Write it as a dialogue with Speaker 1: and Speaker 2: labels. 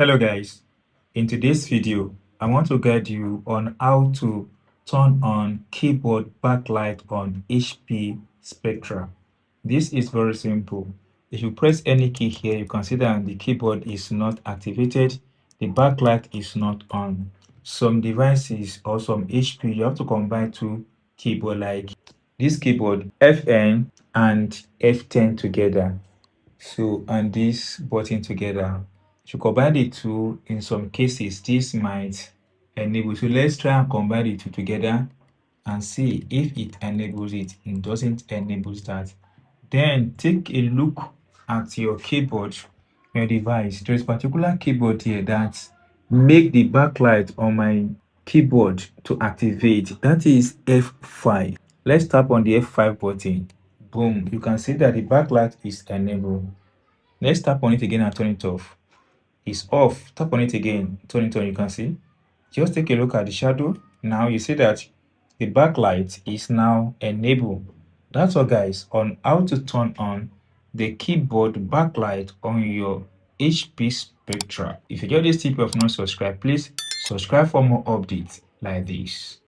Speaker 1: Hello guys, in today's video I want to guide you on how to turn on keyboard backlight on HP Spectre. This is very simple. If you press any key here, you can see that the keyboard is not activated, the backlight is not on. Some devices or some HP, you have to combine two keyboard like this keyboard FN and F10 together. And this button together, if you combine the two, in some cases this might enable. So let's try and combine the two together and see if it enables it. It doesn't enable that, then take a look at your keyboard, your device. There is particular keyboard here that make the backlight on my keyboard to activate. That is F5. Let's tap on the F5 button. Boom, you can see that the backlight is enabled. Let's tap on it again and turn it off. It's off. Tap on it again, turn it on. You can see. Just take a look at the shadow. Now you see that the backlight is now enabled. That's all guys on how to turn on the keyboard backlight on your HP Spectre. If you enjoyed this tip, you have not subscribed, please subscribe for more updates like this.